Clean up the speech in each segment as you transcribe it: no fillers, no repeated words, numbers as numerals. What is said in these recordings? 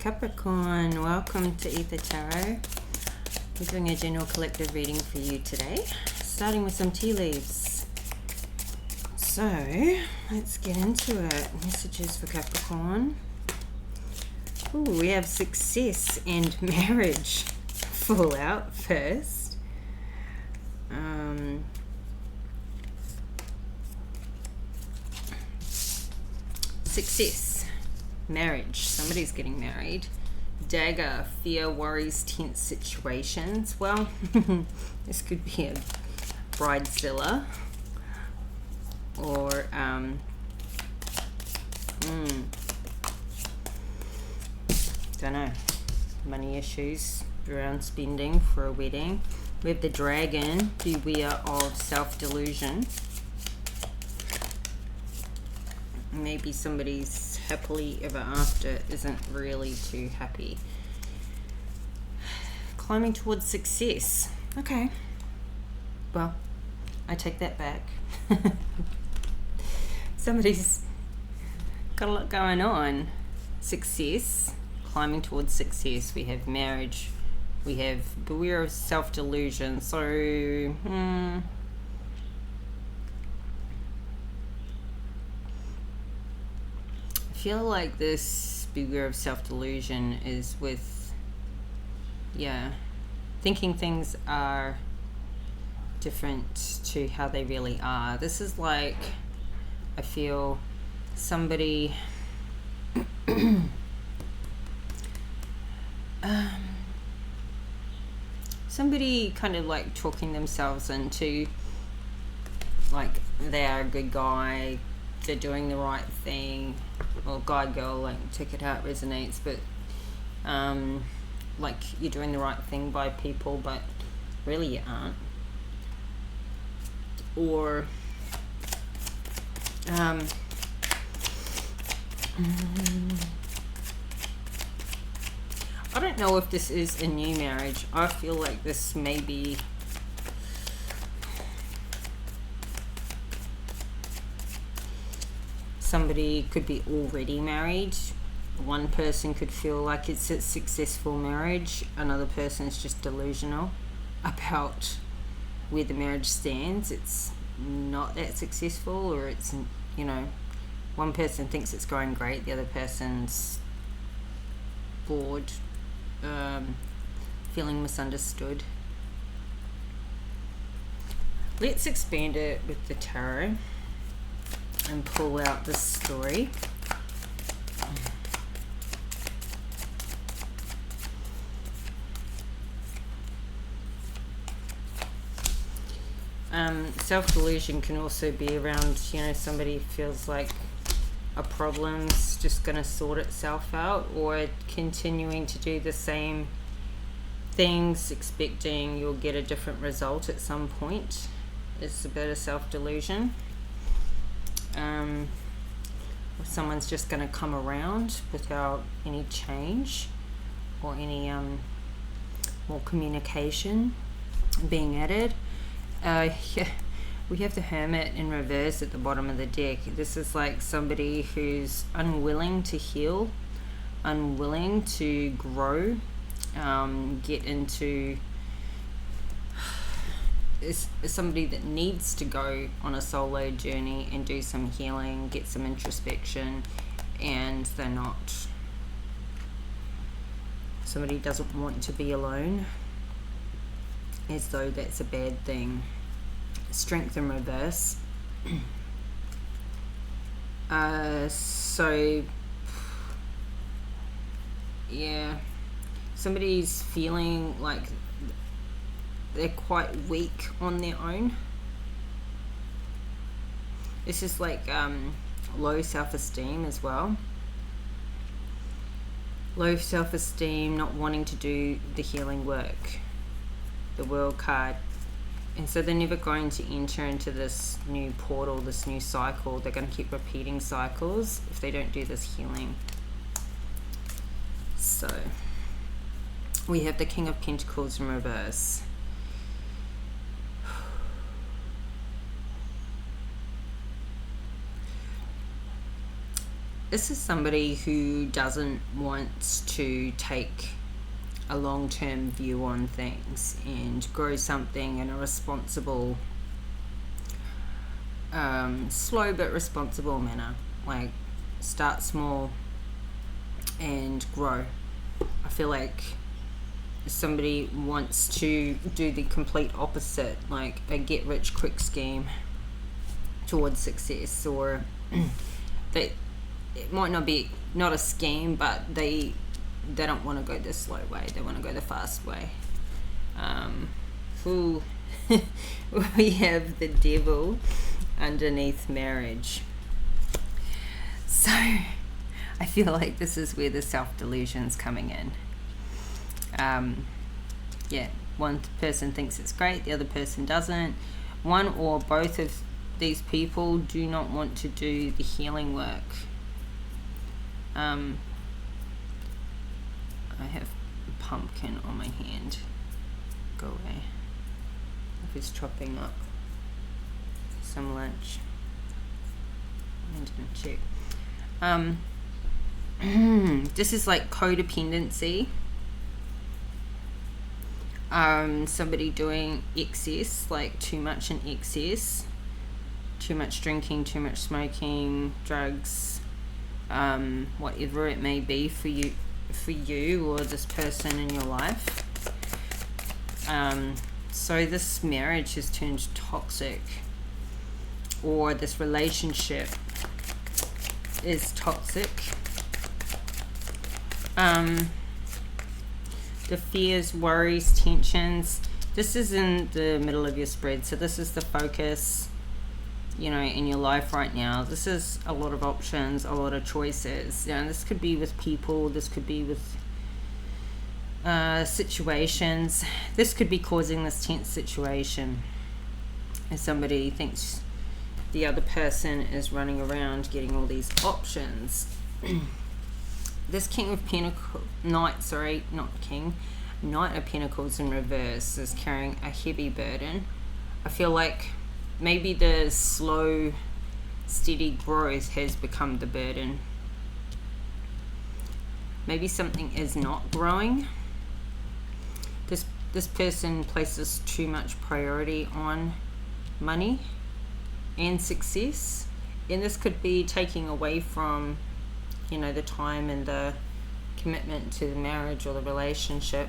Capricorn, welcome to Aether Tarot. We're doing a general collective reading for you today, starting with some tea leaves. So, let's get into it. Messages for Capricorn. Ooh, we have success and marriage fallout first. Success. Marriage. Somebody's getting married. Dagger. Fear, worries, tense situations. Well, this could be a bridezilla. Or, don't know. Money issues around spending for a wedding. We have the dragon. Beware of self-delusion. Maybe somebody's happily ever after isn't really too happy. Climbing towards success. Okay. Well, I take that back. Somebody's got a lot going on. Success. Climbing towards success. We have marriage. We have beware of self-delusion. So, I feel like this beware of self-delusion is with, thinking things are different to how they really are. This is like, I feel somebody somebody kind of like talking themselves into like they are a good guy, they're doing the right thing, or guy, girl, like check it out, resonates, but like you're doing the right thing by people, but really you aren't. Or I don't know if this is a new marriage. I feel like this may be somebody could be already married. One person could feel like it's a successful marriage. Another person is just delusional about where the marriage stands. It's not that successful, or it's, one person thinks it's going great, the other person's bored, feeling misunderstood. Let's expand it with the tarot and pull out this story. Self-delusion can also be around, somebody feels like a problem's just going to sort itself out, or continuing to do the same things, expecting you'll get a different result at some point. It's a bit of self-delusion. Or someone's just going to come around without any change or any more communication being added. We have the Hermit in reverse at the bottom of the deck. This is like somebody who's unwilling to heal, unwilling to grow, get into... Is somebody that needs to go on a solo journey and do some healing, get some introspection, and they're not. Somebody doesn't want to be alone, as though that's a bad thing. Strength in reverse. Somebody's feeling like they're quite weak on their own. This is like low self-esteem as well. Low self-esteem, not wanting to do the healing work. The World card. And so they're never going to enter into this new portal, this new cycle. They're going to keep repeating cycles if they don't do this healing. So we have the King of Pentacles in reverse. this is somebody who doesn't want to take a long-term view on things and grow something in a responsible, slow but responsible manner. Like, start small and grow. I feel like somebody wants to do the complete opposite, like a get-rich-quick scheme towards success, or it might not be not a scheme, but they don't want to go the slow way, they want to go the fast way. We have the devil underneath marriage, so I feel like this is where the self-delusion's coming in. One person thinks it's great, the other person doesn't. One or both of these people do not want to do the healing work. I have a pumpkin on my hand. Go away. If it's chopping up some lunch. I didn't check. This is like codependency. Somebody doing excess, like too much in excess, too much drinking, too much smoking, drugs, whatever it may be for you or this person in your life. So this marriage has turned toxic, or this relationship is toxic. The fears, worries, tensions. This is in the middle of your spread. So this is the focus, in your life right now. This is a lot of options, a lot of choices. This could be with people. This could be with situations. This could be causing this tense situation. If somebody thinks the other person is running around getting all these options. This King of Pentacles, Knight of Pentacles in reverse is carrying a heavy burden. I feel like maybe the slow, steady growth has become the burden. Maybe something is not growing. This person places too much priority on money and success, and this could be taking away from the time and the commitment to the marriage or the relationship.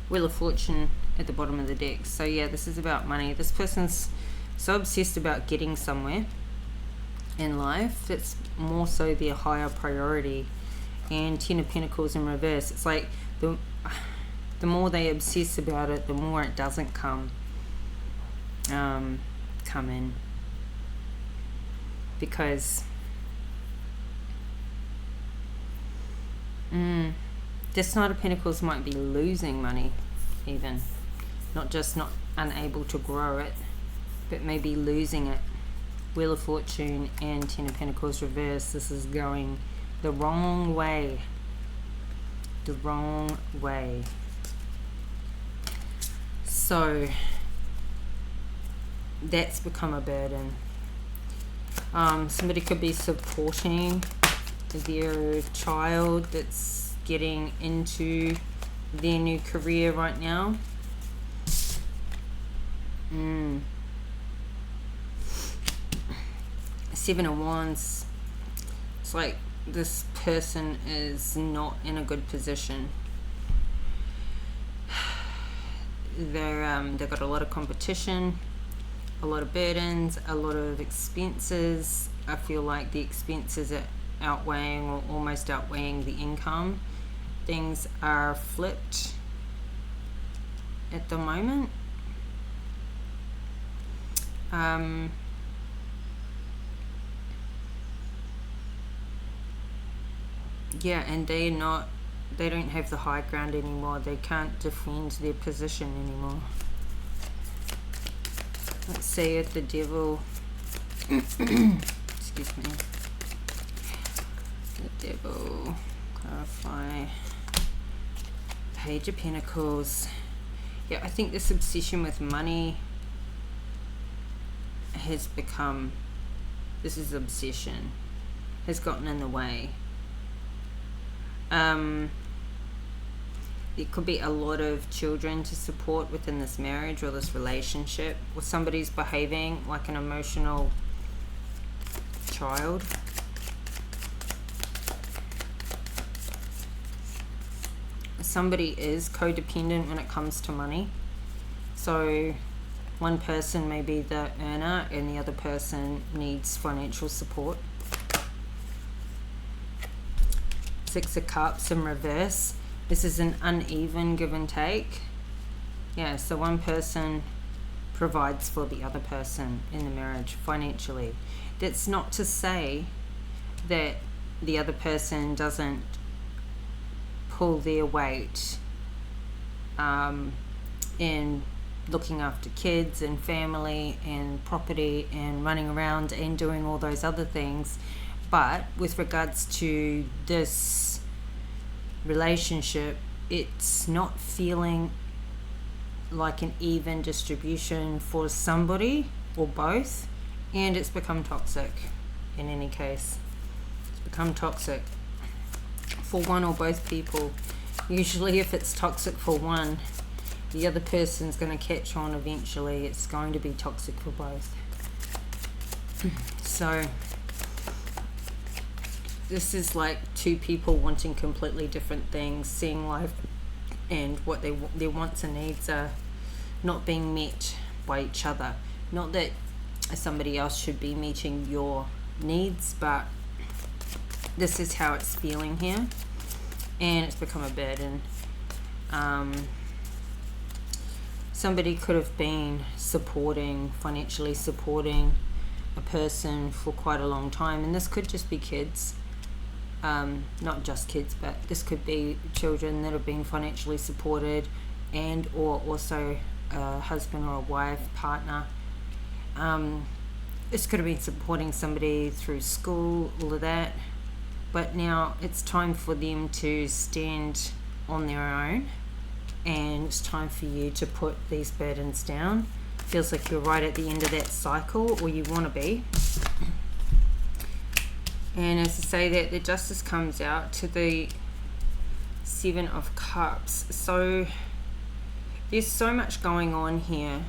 Wheel of Fortune at the bottom of the deck. So this is about money. This person's so obsessed about getting somewhere in life. That's more so their higher priority. And Ten of Pentacles in reverse. It's like the more they obsess about it, the more it doesn't come in. Because this Knight of Pentacles might be losing money, even. Not just not unable to grow it, but maybe losing it. Wheel of Fortune and Ten of Pentacles reverse. This is going the wrong way. The wrong way. So that's become a burden. Somebody could be supporting their child that's getting into their new career right now. Seven of Wands. It's like this person is not in a good position. They've got a lot of competition, a lot of burdens, a lot of expenses. I feel like the expenses are outweighing or almost outweighing the income. Things are flipped at the moment. And they don't have the high ground anymore. They can't defend their position anymore. Let's see if the devil excuse me, the devil, clarify. Page of Pentacles. I think this obsession with money has become, this is obsession. has gotten in the way. It could be a lot of children to support within this marriage or this relationship, or somebody's behaving like an emotional child. Somebody is codependent when it comes to money. So one person may be the earner and the other person needs financial support. Six of Cups in reverse. This is an uneven give and take. Yeah, so one person provides for the other person in the marriage financially. That's not to say that the other person doesn't pull their weight in looking after kids and family and property and running around and doing all those other things. But with regards to this relationship, it's not feeling like an even distribution for somebody or both, and it's become toxic. In any case, it's become toxic for one or both people. Usually if it's toxic for one, the other person's going to catch on eventually. It's going to be toxic for both. So this is like two people wanting completely different things, seeing life and what their wants and needs are not being met by each other. Not that somebody else should be meeting your needs, but this is how it's feeling here, and it's become a burden. Somebody could have been financially supporting a person for quite a long time, and this could just be kids. Not just kids, but this could be children that have been financially supported, and or also a husband or a wife, partner. This could have been supporting somebody through school, all of that, but now it's time for them to stand on their own, and it's time for you to put these burdens down. Feels like you're right at the end of that cycle, or you want to be. And as I say that, the Justice comes out to the Seven of Cups. So there's so much going on here.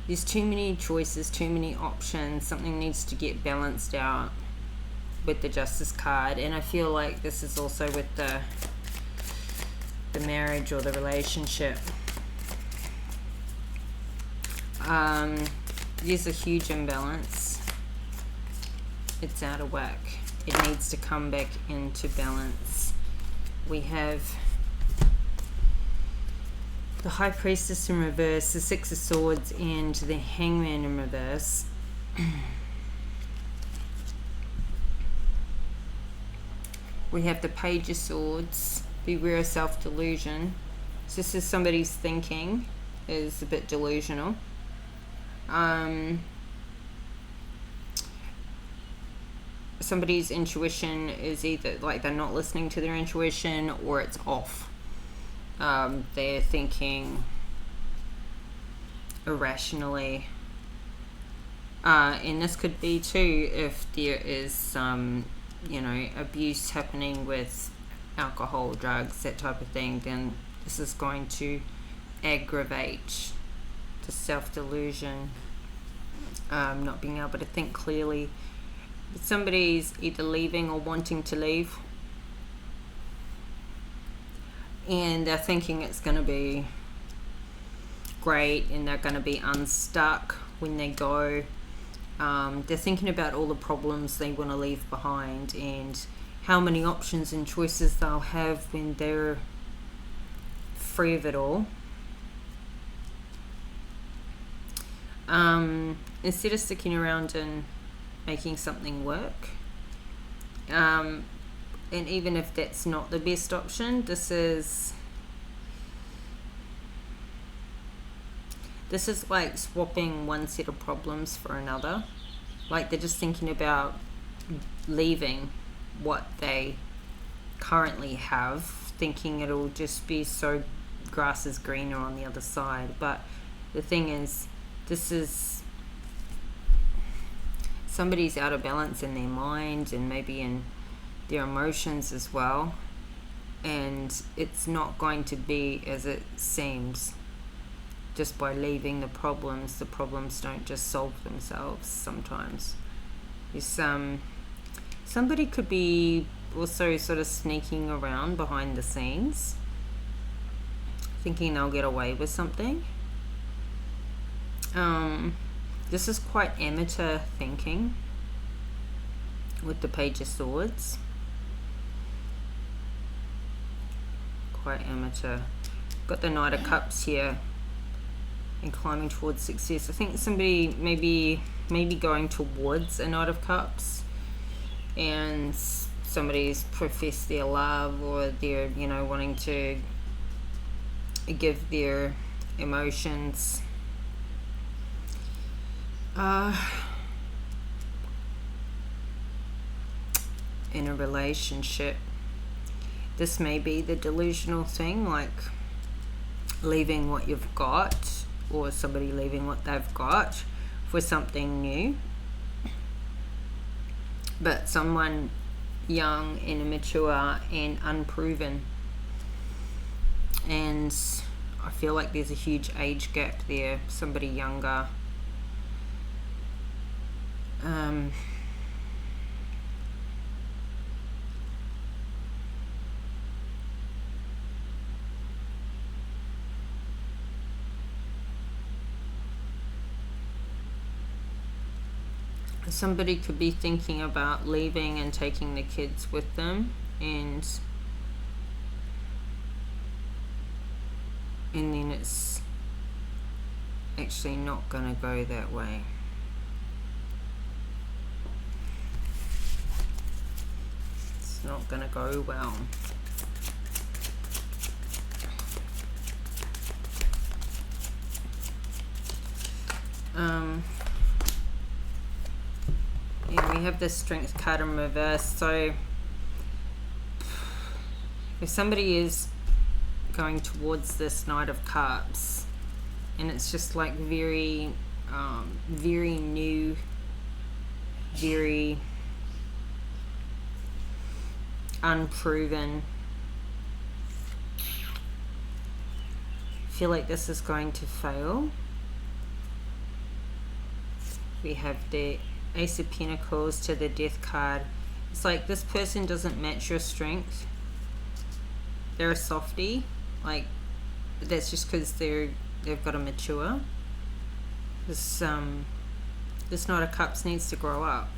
There's too many choices, too many options. Something needs to get balanced out with the Justice card. And I feel like this is also with the marriage or the relationship. There's a huge imbalance. It's out of whack. It needs to come back into balance. We have the High Priestess in reverse, the Six of Swords, and the Hangman in reverse. We have the Page of Swords, beware of self-delusion. So this is somebody's thinking is a bit delusional. Somebody's intuition is either like they're not listening to their intuition, or it's off. They're thinking irrationally. And this could be too if there is some, abuse happening with alcohol, drugs, that type of thing, then this is going to aggravate the self-delusion, not being able to think clearly. Somebody's either leaving or wanting to leave, and they're thinking it's going to be great and they're going to be unstuck when they go. They're thinking about all the problems they want to leave behind and how many options and choices they'll have when they're free of it all. Instead of sticking around and making something work, and even if that's not the best option, this is like swapping one set of problems for another. Like they're just thinking about leaving what they currently have, thinking it'll just be so grass is greener on the other side. But the thing is, this is somebody's out of balance in their mind and maybe in their emotions as well, and it's not going to be as it seems. Just by leaving the problems don't just solve themselves sometimes. Somebody could be also sort of sneaking around behind the scenes, thinking they'll get away with something. This is quite amateur thinking with the Page of Swords. Quite amateur. Got the Knight of Cups here, and climbing towards success. I think somebody maybe going towards a Knight of Cups, and somebody's professed their love, or they're, you know, wanting to give their emotions. In a relationship. This may be the delusional thing, like leaving what you've got, or somebody leaving what they've got for something new. But someone young and immature and unproven. And I feel like there's a huge age gap there. Somebody younger. Somebody could be thinking about leaving and taking the kids with them, and then it's actually not going to go that way. It's not going to go well. Yeah, we have the Strength card in reverse. So if somebody is going towards this Knight of Cups, and it's just like very new, very unproven, I feel like this is going to fail. We have the Ace of Pentacles to the Death card. It's like this person doesn't match your strength. They're a softie. Like, that's just because they've got to mature. This Knight of Cups needs to grow up.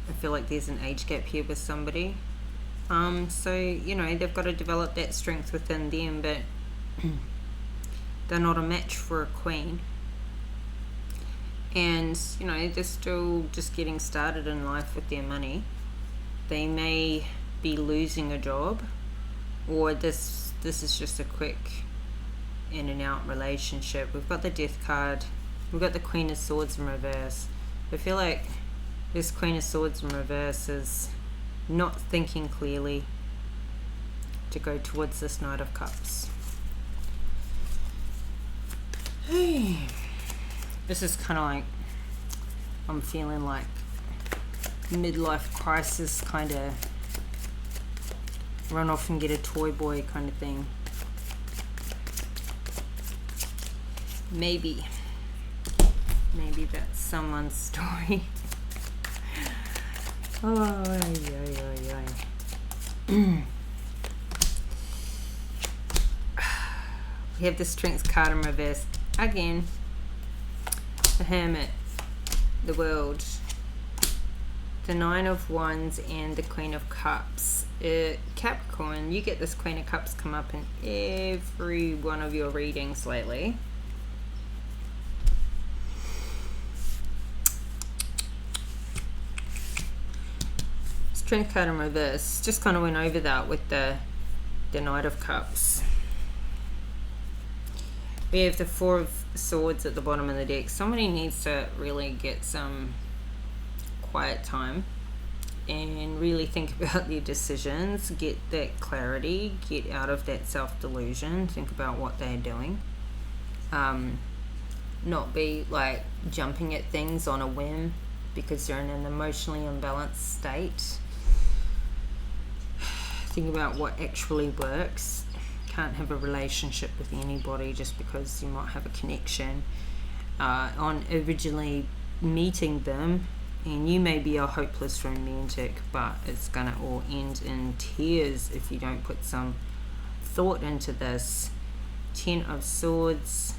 I feel like there's an age gap here with somebody. So, you know, they've got to develop that strength within them, but they're not a match for a queen. And, you know, they're still just getting started in life with their money. They may be losing a job, or this is just a quick in and out relationship. We've got the Death card. We've got the Queen of Swords in reverse. I feel like this Queen of Swords in reverse is not thinking clearly to go towards this Knight of Cups. Hey. This is kind of like, I'm feeling like midlife crisis, kind of run off and get a toy boy kind of thing. Maybe that's someone's story. Oh, we have the Strength card in reverse again. The Hermit, the World, the Nine of Wands, and the Queen of Cups. Capricorn, you get this Queen of Cups come up in every one of your readings lately. Strength card in reverse. Just kind of went over that with the Knight of Cups. We have the Four of Swords at the bottom of the deck. Somebody needs to really get some quiet time and really think about their decisions, get that clarity, get out of that self-delusion, think about what they're doing. Not be like jumping at things on a whim because they're in an emotionally imbalanced state. think about what actually works. Can't have a relationship with anybody just because you might have a connection on originally meeting them, and you may be a hopeless romantic, but it's gonna all end in tears if you don't put some thought into this. 10 of Swords,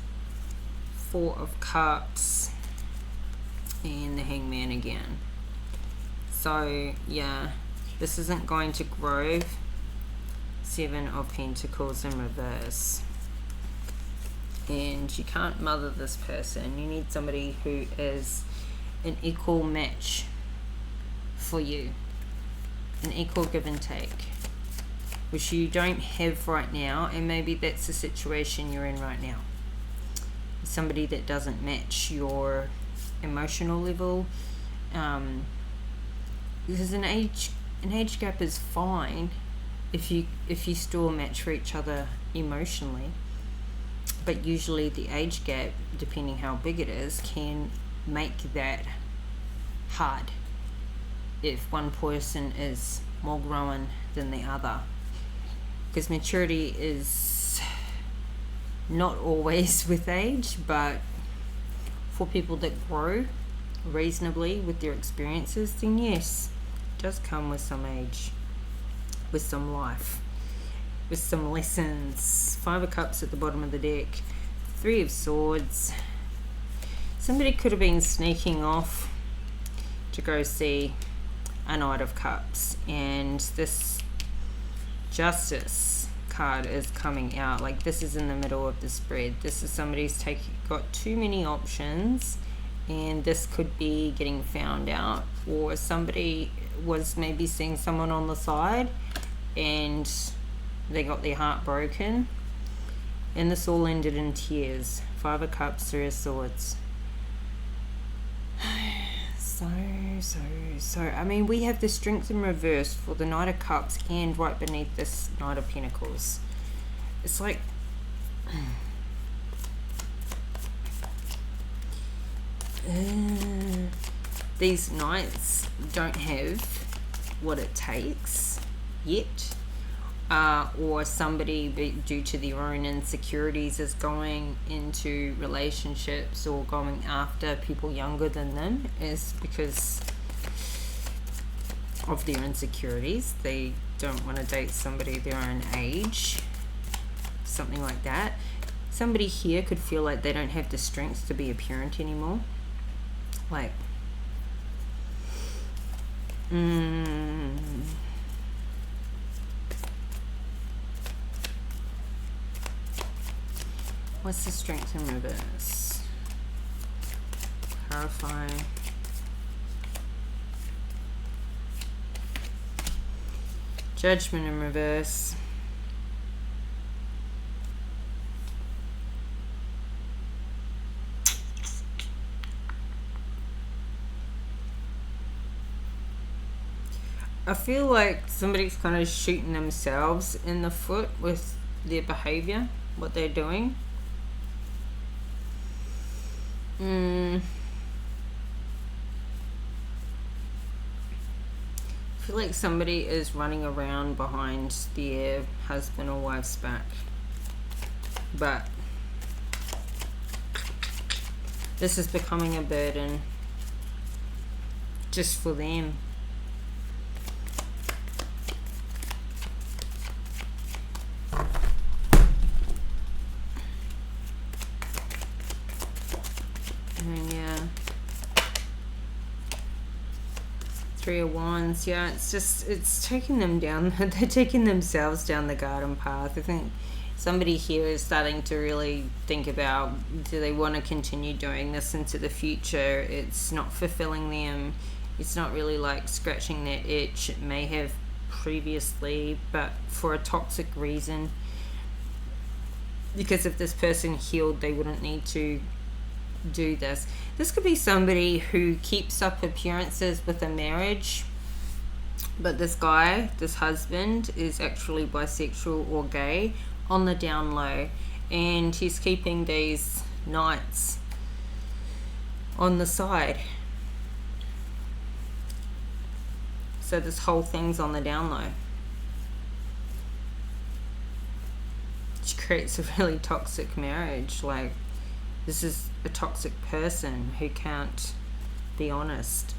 4 of Cups, and the Hangman again. So yeah, this isn't going to grow. 7 of Pentacles in reverse. And you can't mother this person. You need somebody who is an equal match for you. An equal give and take. Which you don't have right now, and maybe that's the situation you're in right now. Somebody that doesn't match your emotional level. Because an age gap is fine if you still match for each other emotionally, but usually the age gap, depending how big it is, can make that hard if one person is more grown than the other, because maturity is not always with age, but for people that grow reasonably with their experiences, then yes, it does come with some age, with some life, with some lessons. 5 of Cups at the bottom of the deck, 3 of Swords. Somebody could have been sneaking off to go see a Knight of Cups, and this Justice card is coming out. Like, this is in the middle of the spread. This is somebody's got too many options, and this could be getting found out, or somebody was maybe seeing someone on the side and they got their heart broken, and this all ended in tears. 5 of Cups, 3 of Swords. So I mean, we have the Strength in reverse for the Knight of Cups, and right beneath this Knight of Pentacles. It's like these knights don't have what it takes yet, or somebody, due to their own insecurities, is going into relationships or going after people younger than them, is because of their insecurities. They don't want to date somebody their own age, something like that. Somebody here could feel like they don't have the strength to be a parent anymore. Like, what's the Strength in reverse? Clarify. Judgment in reverse. I feel like somebody's kind of shooting themselves in the foot with their behavior, what they're doing. I feel like somebody is running around behind their husband or wife's back, but this is becoming a burden just for them. Yeah, 3 of Wands. Yeah, it's taking them down. They're taking themselves down the garden path. I think somebody here is starting to really think about, do they want to continue doing this into the future? It's not fulfilling them. It's not really like scratching their itch. It may have previously, but for a toxic reason. Because if this person healed, they wouldn't need to do this. This could be somebody who keeps up appearances with a marriage, but this guy, this husband, is actually bisexual or gay on the down low, and he's keeping these knights on the side. So this whole thing's on the down low. which creates a really toxic marriage. Like, this is a toxic person who can't be honest.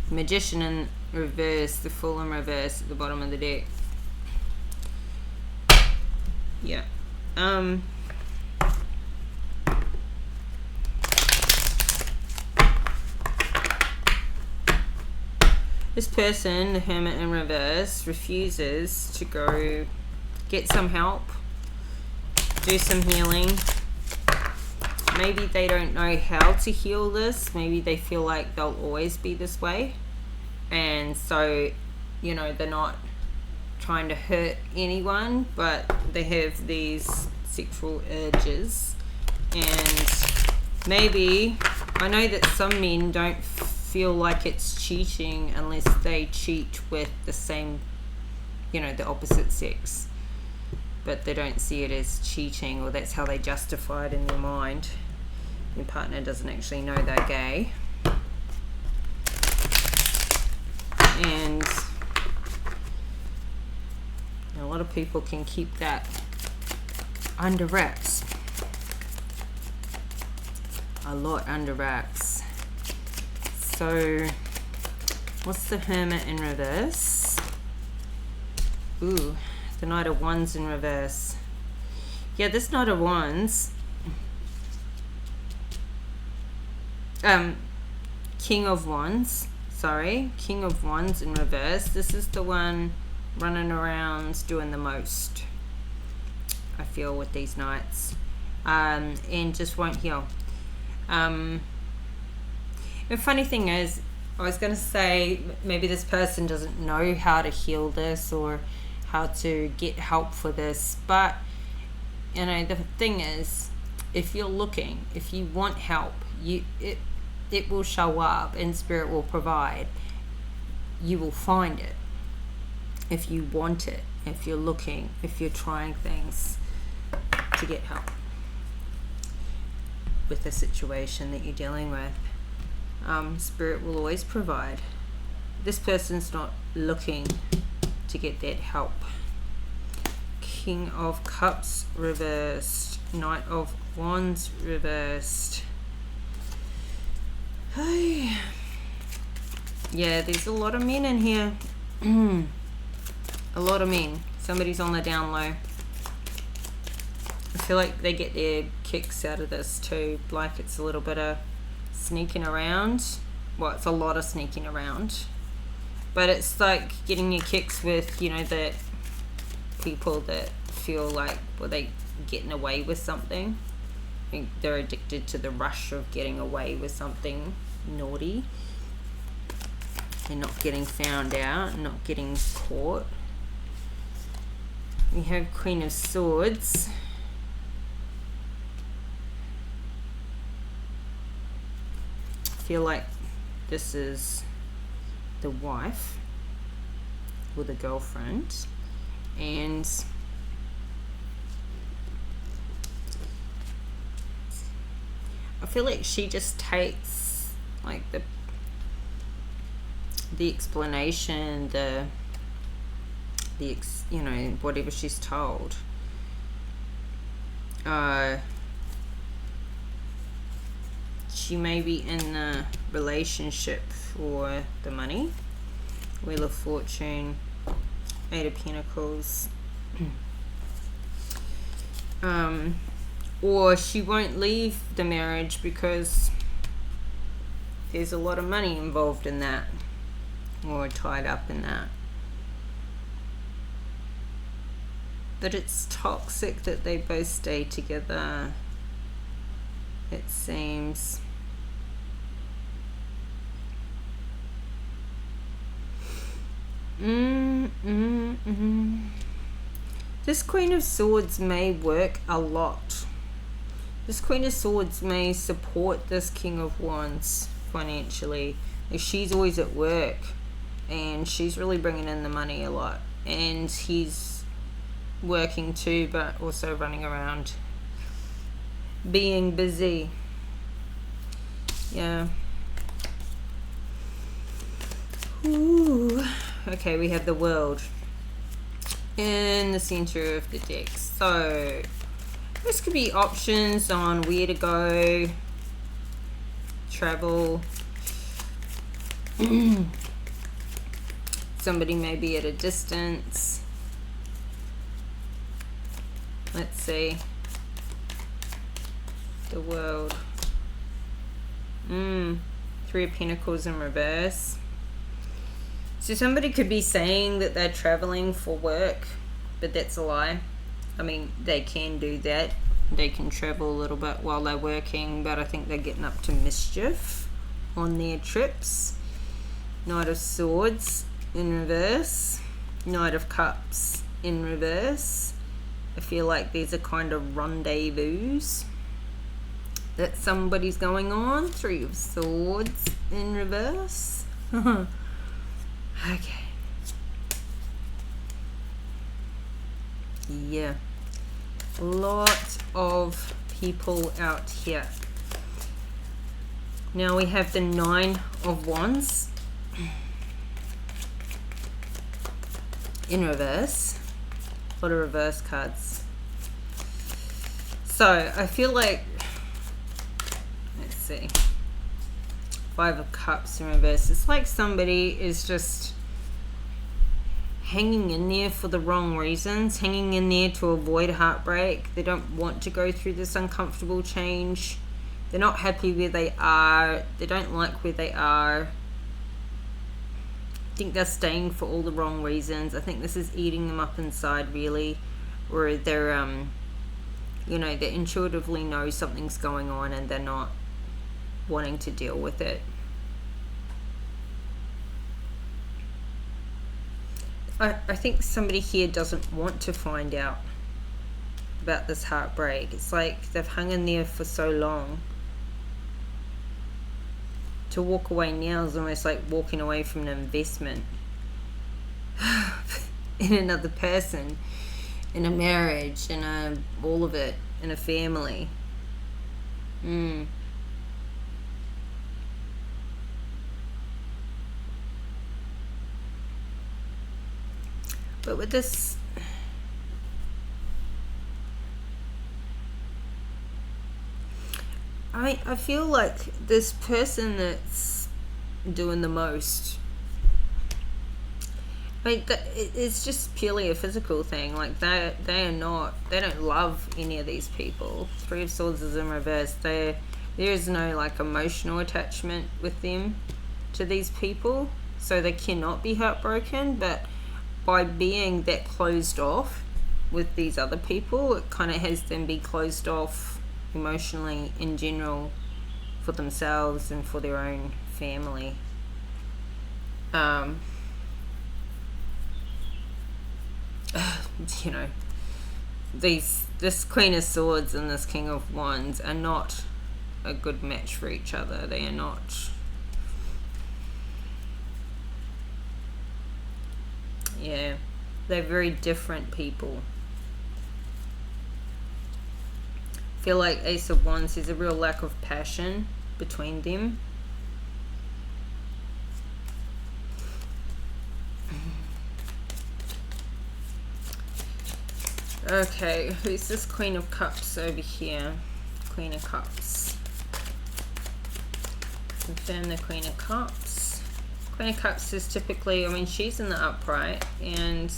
Magician in reverse, the Fool in reverse at the bottom of the deck. Yeah. This person, the Hermit in reverse, refuses to go get some help, do some healing. Maybe they don't know how to heal this. Maybe they feel like they'll always be this way. And so, you know, they're not trying to hurt anyone, but they have these sexual urges. And maybe, I know that some men don't feel like it's cheating unless they cheat with the same, you know, the opposite sex, but they don't see it as cheating, or that's how they justify it in their mind. Your partner doesn't actually know they're gay. And a lot of people can keep that under wraps. A lot under wraps. So, what's the Hermit in reverse? Ooh, the Knight of Wands in reverse. Yeah, this Knight of Wands, King of Wands, sorry, King of Wands in reverse. This is the one running around doing the most, I feel, with these knights, and just won't heal. The funny thing is, I was going to say maybe this person doesn't know how to heal this or how to get help for this, but you know, the thing is, if you're looking, if you want help, it will show up and Spirit will provide. You will find it if you want it, if you're looking, if you're trying things to get help with the situation that you're dealing with. Spirit will always provide. This person's not looking to get that help. King of Cups reversed, Knight of Wands reversed. Hey. Yeah, there's a lot of men in here. A lot of men. Somebody's on the down low. I feel like they get their kicks out of this too. Like, it's a little bit of sneaking around. Well, it's a lot of sneaking around, but it's like getting your kicks with, you know, the people that feel like, well, they getting away with something. I think they're addicted to the rush of getting away with something naughty and not getting found out, not getting caught. We have Queen of Swords. Feel like this is the wife or the girlfriend, and I feel like she just takes like the explanation, you know, whatever she's told. She may be in a relationship for the money. Wheel of Fortune, Eight of Pentacles. Or she won't leave the marriage because there's a lot of money involved in that, or tied up in that. But it's toxic that they both stay together, it seems. This Queen of Swords may work a lot. This Queen of Swords may support this King of Wands financially. If she's always at work and she's really bringing in the money a lot, and he's working too, but also running around being busy. Yeah. Ooh. Okay, we have the World. in the center of the deck. So this could be options on where to go, travel. Somebody may be at a distance. Let's see. The world. Three of Pentacles in reverse. So somebody could be saying that they're traveling for work, but that's a lie. I mean, they can do that. They can travel a little bit while they're working, but I think they're getting up to mischief on their trips. Knight of Swords in reverse. Knight of Cups in reverse. I feel like these are kind of rendezvous that somebody's going on. Three of Swords in reverse. Okay. Yeah. A lot of people out here. Now we have the Nine of Wands in reverse. A lot of reverse cards. So I feel like, let's see, Five of Cups in reverse. It's like somebody is just hanging in there for the wrong reasons, hanging in there to avoid heartbreak. They don't want to go through this uncomfortable change. They're not happy where they are. They don't like where they are. I think they're staying for all the wrong reasons. I think this is eating them up inside, really, where they're, you know, they intuitively know something's going on and they're not wanting to deal with it. I think somebody here doesn't want to find out about this heartbreak. It's like they've hung in there for so long. To walk away now is almost like walking away from an investment in another person, in a marriage, in all of it, in a family. But with this, I feel like this person that's doing the most, like, it's just purely a physical thing. Like they don't love any of these people. Three of Swords is in reverse. There is no like emotional attachment with them, to these people, so they cannot be heartbroken. But by being that closed off with these other people, it kind of has them be closed off emotionally in general for themselves and for their own family. You know, this Queen of Swords and this King of Wands are not a good match for each other. They are not. Yeah, they're very different people. I feel like Ace of Wands, there's a real lack of passion between them. Okay, who's this Queen of Cups over here? Queen of Cups. Confirm the Queen of Cups. Queen of Cups is typically, I mean, she's in the upright, and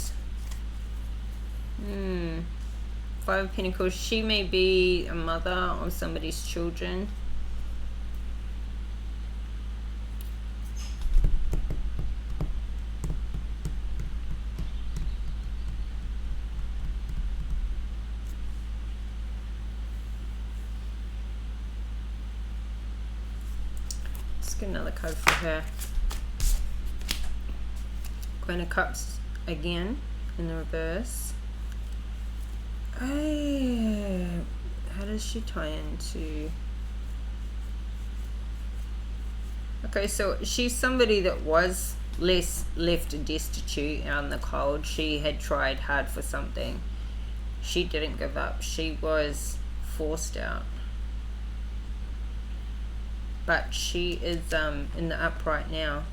Five of Pentacles, she may be a mother of somebody's children. Let's get another card for her. Queen of Cups again in the reverse. How does she tie into? Okay, so she's somebody that was left destitute out in the cold. She had tried hard for something. She didn't give up. She was forced out. But she is in the upright now.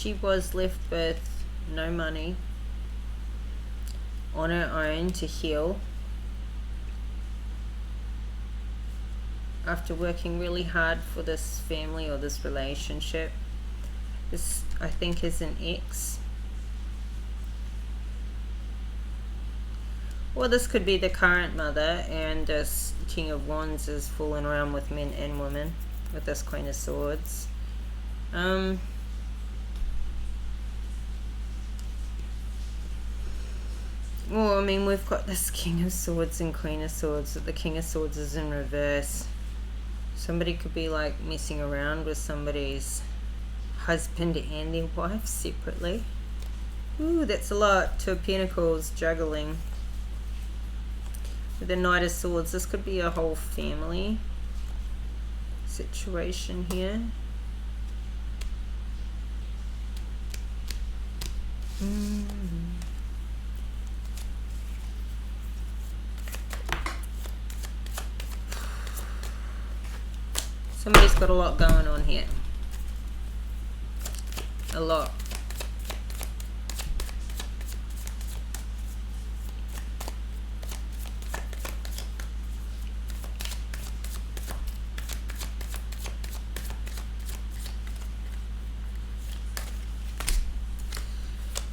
she was left with no money on her own to heal after working really hard for this family or this relationship. This, I think, is an ex. Or this could be the current mother, and this King of Wands is fooling around with men and women with this Queen of Swords. Well, I mean, we've got this King of Swords and Queen of Swords. The King of Swords is in reverse. Somebody could be like messing around with somebody's husband and their wife separately. Ooh, that's a lot. Two of Pentacles, juggling. With the Knight of Swords, this could be a whole family situation here. Somebody's got a lot going on here. A lot.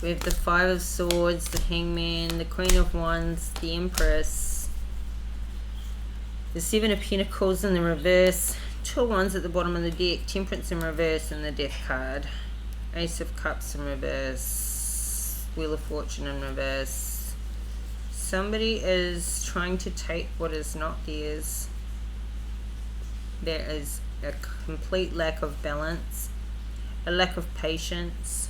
We have the Five of Swords, the Hangman, the Queen of Wands, the Empress, the Seven of Pentacles in the reverse, Two of Wands at the bottom of the deck, Temperance in reverse, and the Death card. Ace of Cups in reverse, Wheel of Fortune in reverse. Somebody is trying to take what is not theirs. There is a complete lack of balance, a lack of patience.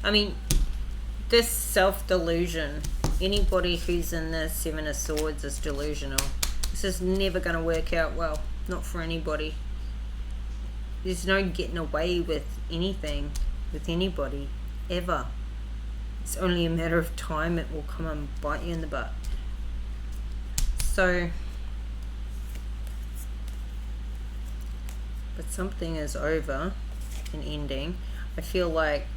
I mean, this self-delusion, anybody who's in the Seven of Swords is delusional. This is never going to work out well, not for anybody. There's no getting away with anything, with anybody, ever. It's only a matter of time. It will come and bite you in the butt. So, but something is over and ending. I feel like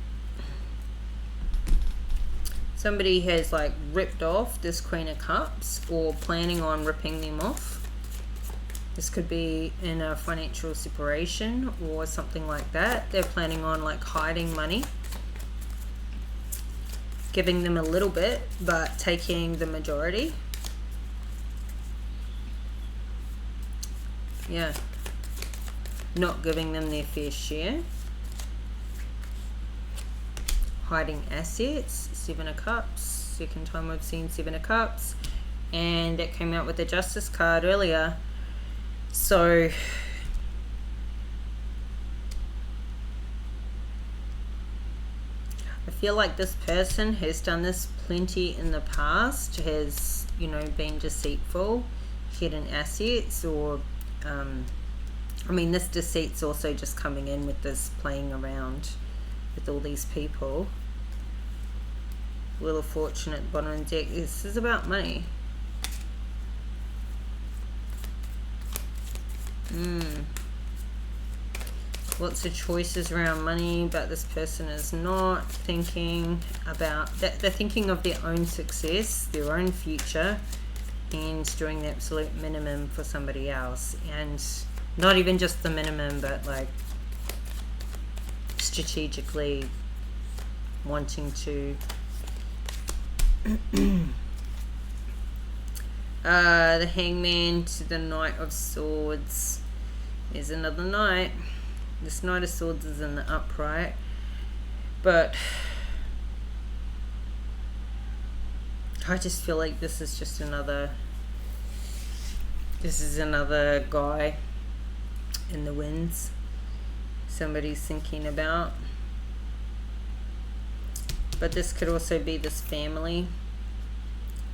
somebody has like ripped off this Queen of Cups or planning on ripping them off. This could be in a financial separation or something like that. They're planning on like hiding money, giving them a little bit, but taking the majority. Yeah. Not giving them their fair share. Hiding assets. Seven of Cups. Second time we've seen Seven of Cups. And that came out with the Justice card earlier. So I feel like this person has done this plenty in the past, has, you know, been deceitful, hidden assets, or I mean, this deceit's also just coming in with this playing around with all these people. Wheel of Fortune at the bottom of the deck. This is about money. Lots of choices around money, but this person is not thinking about that. They're thinking of their own success, their own future, and doing the absolute minimum for somebody else. And not even just the minimum, but like strategically wanting to the Hangman to the Knight of Swords. There's another Knight. This Knight of Swords is in the upright, but I just feel like this is just another guy in the winds somebody's thinking about. But this could also be this family.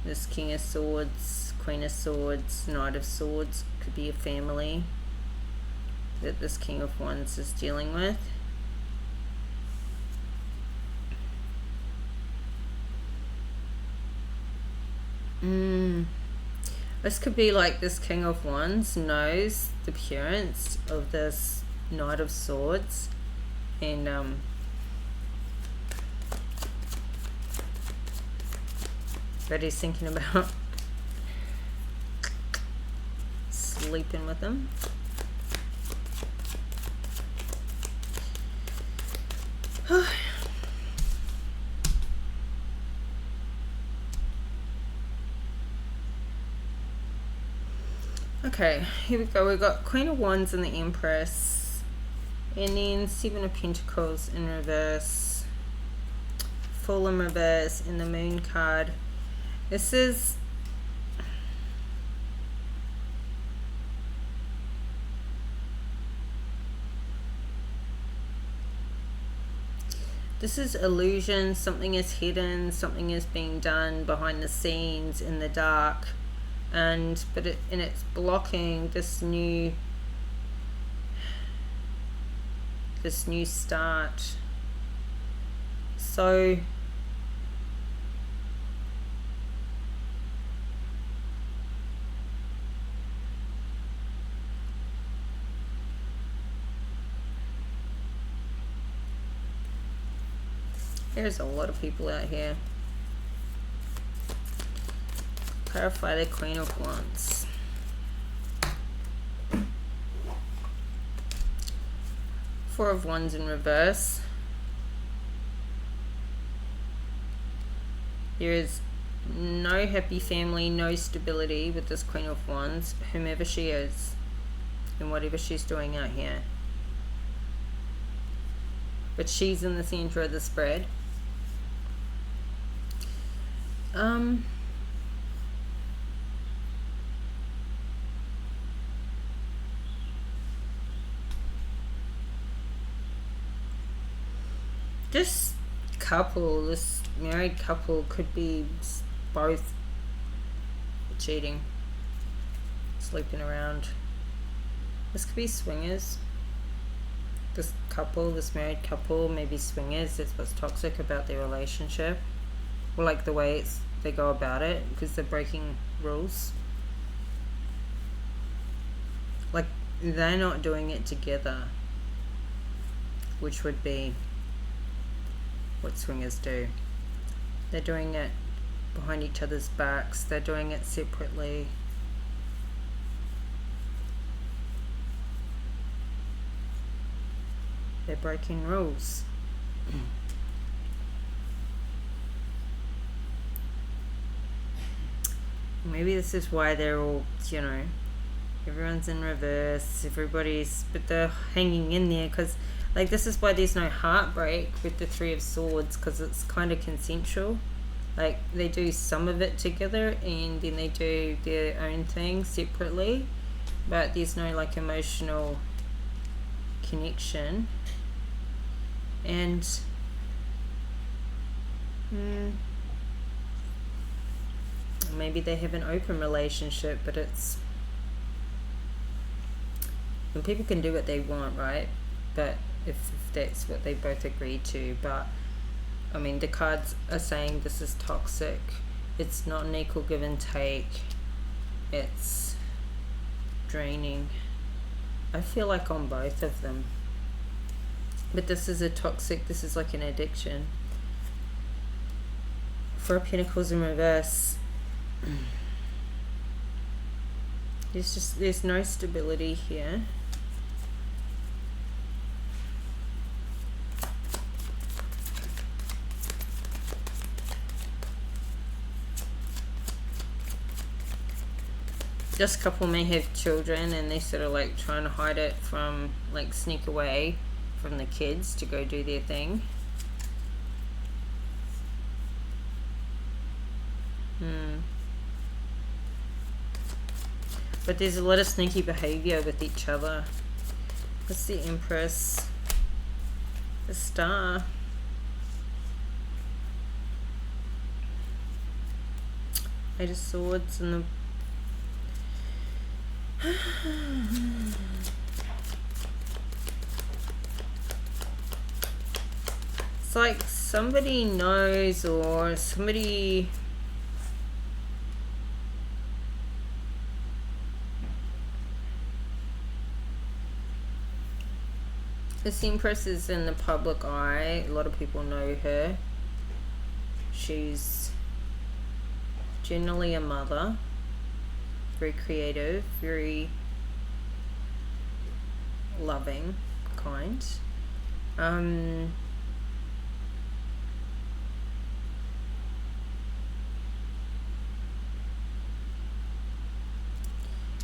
This King of Swords, Queen of Swords, Knight of Swords could be a family that this King of Wands is dealing with. This could be like this King of Wands knows the appearance of this Knight of Swords, and that he's thinking about sleeping with him. Okay, here we go. We've got Queen of Wands and the Empress, and then Seven of Pentacles in reverse, Fool in reverse, and the Moon card. This is illusion. Something is hidden, something is being done behind the scenes in the dark, and it's blocking this new start. So there's a lot of people out here. Clarify the Queen of Wands. Four of Wands in reverse. There is no happy family, no stability with this Queen of Wands, whomever she is, and whatever she's doing out here. But she's in the center of the spread. This couple, this married couple, could be both cheating, sleeping around. This could be swingers. This couple, this married couple, maybe swingers. That's what's toxic about their relationship, or like the way they go about it, because they're breaking rules. Like they're not doing it together, which would be what swingers do. They're doing it behind each other's backs. They're doing it separately. They're breaking rules. Maybe this is why they're all, you know, everyone's in reverse, but they're hanging in there, because like this is why there's no heartbreak with the Three of Swords, because it's kind of consensual. Like they do some of it together and then they do their own thing separately, but there's no like emotional connection. And maybe they have an open relationship, but it's, and people can do what they want, right? But if that's what they both agreed to. But I mean, the cards are saying this is toxic. It's not an equal give and take. It's draining. I feel like on both of them. But this is a toxic, this is like an addiction. Four of Pentacles in reverse. There's no stability here. This couple may have children and they're sort of like trying to hide it from, like sneak away from the kids to go do their thing. But there's a lot of sneaky behavior with each other. What's the Empress? The Star. Eight of Swords and the it's like somebody knows, or somebody This Empress is in the public eye. A lot of people know her. She's generally a mother. Very creative, very loving, kind.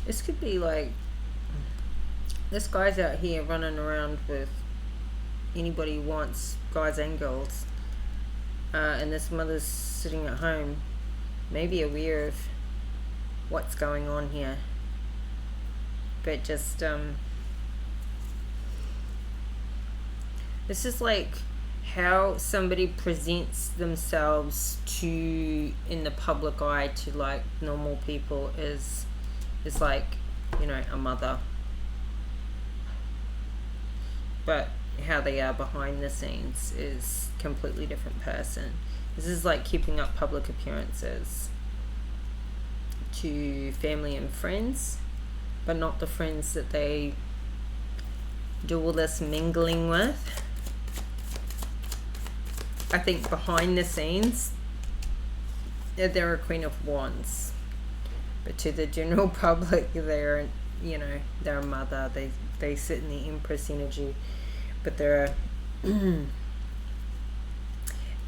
This could be like, this guy's out here running around with anybody who wants, guys and girls. And this mother's sitting at home, maybe aware of what's going on here. But just, this is like how somebody presents themselves to, in the public eye, to like normal people is like, you know, a mother. But how they are behind the scenes is completely different person. This is like keeping up public appearances to family and friends, but not the friends that they do all this mingling with. I think behind the scenes, they're a Queen of Wands. But to the general public, they're, you know, they're a mother. They sit in the Empress energy. But they're and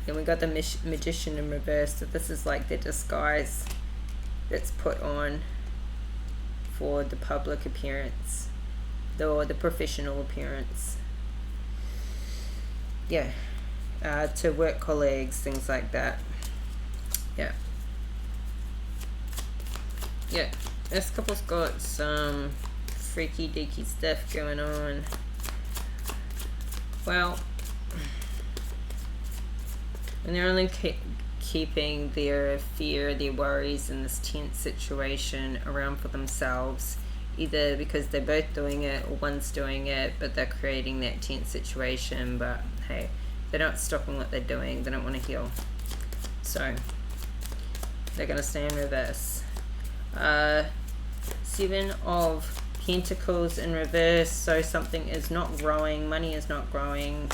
we got the Magician in reverse. So this is like the disguise that's put on for the public appearance, or the professional appearance. Yeah. To work colleagues, things like that. Yeah. Yeah, this couple's got some freaky deaky stuff going on. Well, and they're only keeping their fear, their worries in this tense situation around for themselves, either because they're both doing it or one's doing it, but they're creating that tense situation. But hey, they're not stopping what they're doing. They don't want to heal, so they're going to stay in reverse. 7 of Pentacles in reverse. So something is not growing, money is not growing,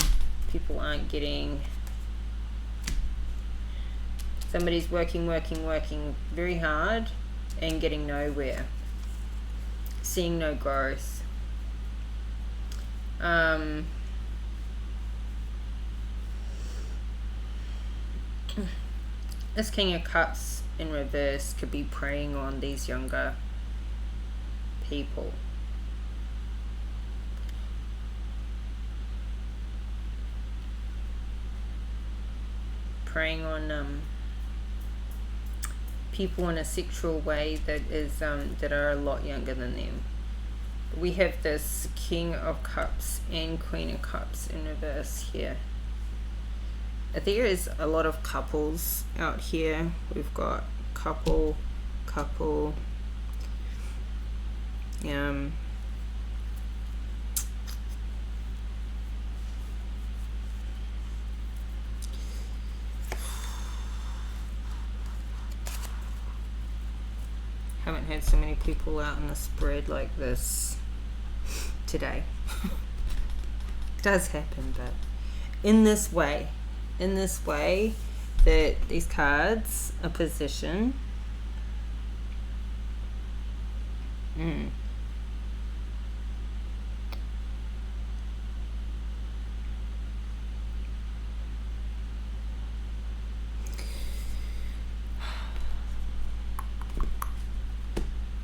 people aren't getting, somebody's working very hard and getting nowhere, seeing no growth. This King of Cups in reverse could be preying on these younger people. Preying on people in a sexual way that is that are a lot younger than them. We have this King of Cups and Queen of Cups in reverse here. There is a lot of couples out here. We've got couple. Haven't had so many people out in the spread like this today. It does happen, but in this way that these cards are positioned.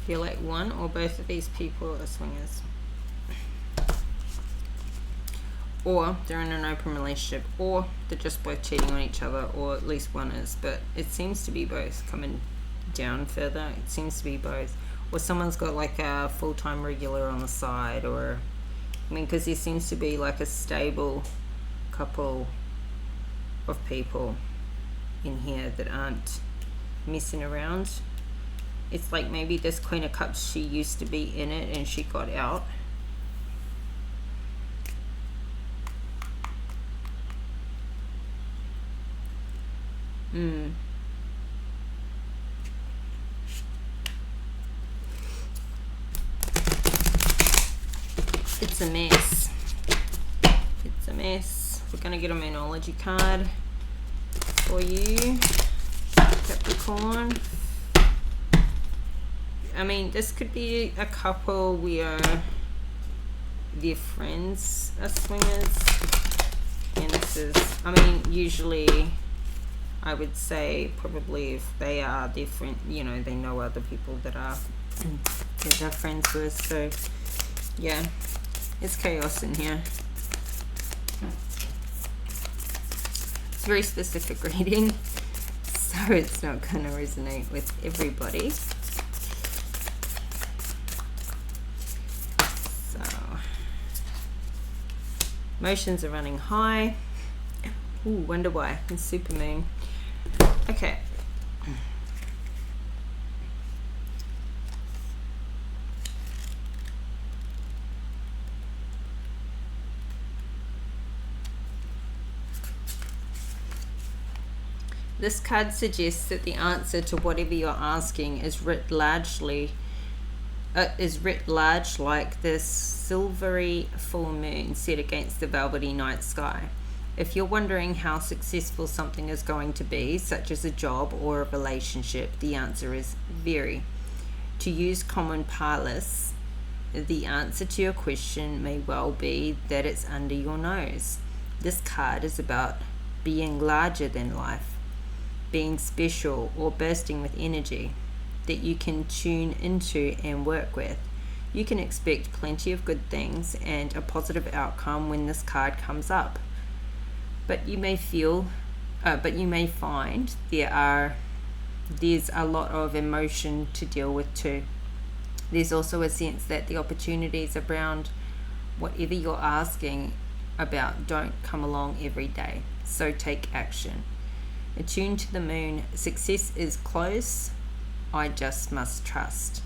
Feel like one or both of these people are swingers, or they're in an open relationship, or they're just both cheating on each other, or at least one is, but it seems to be both. Coming down further, it seems to be both, or someone's got like a full-time regular on the side, or I mean, because there seems to be like a stable couple of people in here that aren't messing around. It's like maybe this Queen of Cups, she used to be in it and she got out. It's a mess. this. We're going to get a Moonology card for you, Capricorn. I mean, this could be a couple where their friends are swingers. And this is, I mean, usually I would say probably if they are different, you know, they know other people that they're friends with. So yeah, it's chaos in here. It's a very specific reading, so it's not going to resonate with everybody. Emotions are running high. Ooh, wonder why. And supermoon. Okay. This card suggests that the answer to whatever you're asking is writ large like this silvery full moon set against the velvety night sky. If you're wondering how successful something is going to be, such as a job or a relationship, the answer is very. To use common parlance, the answer to your question may well be that it's under your nose. This card is about being larger than life, being special or bursting with energy that you can tune into and work with. You can expect plenty of good things and a positive outcome when this card comes up. But you may find there's a lot of emotion to deal with too. There's also a sense that the opportunities around whatever you're asking about don't come along every day. So take action. Attuned to the moon, success is close. I just must trust.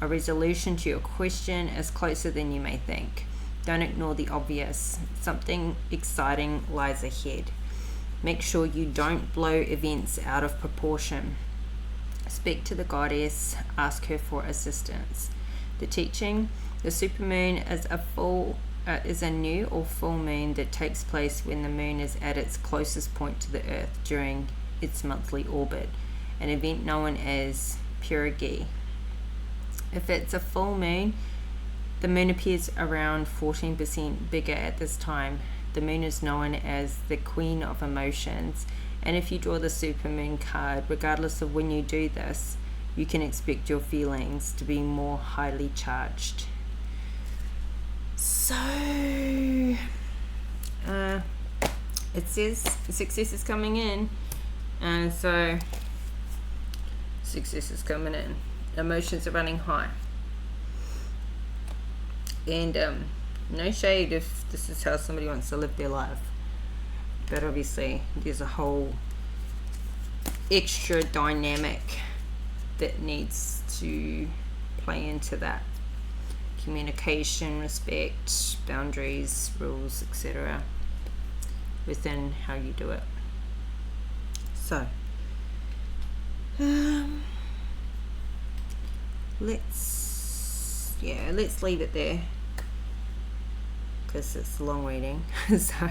A resolution to your question is closer than you may think. Don't ignore the obvious. Something exciting lies ahead. Make sure you don't blow events out of proportion. Speak to the goddess. Ask her for assistance. The teaching: the supermoon is a new or full moon that takes place when the moon is at its closest point to the earth during its monthly orbit, an event known as perigee. If it's a full moon, the moon appears around 14% bigger at this time. The moon is known as the queen of emotions, and if you draw the supermoon card, regardless of when you do this, you can expect your feelings to be more highly charged. So it says success is coming in, and so success is coming in. Emotions are running high, and no shade if this is how somebody wants to live their life, but obviously there's a whole extra dynamic that needs to play into that: communication, respect, boundaries, rules, etc. within how you do it. So let's leave it there because it's a long reading. So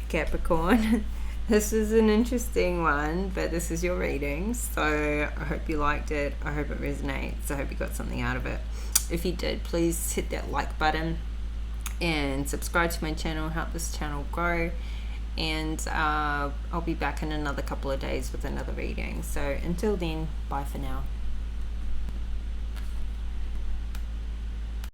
Capricorn, this is an interesting one, but this is your reading, so I hope you liked it. I hope it resonates. I hope you got something out of it. If you did, please hit that like button and subscribe to my channel. Help this channel grow, and I'll be back in another couple of days with another reading. So until then, bye for now.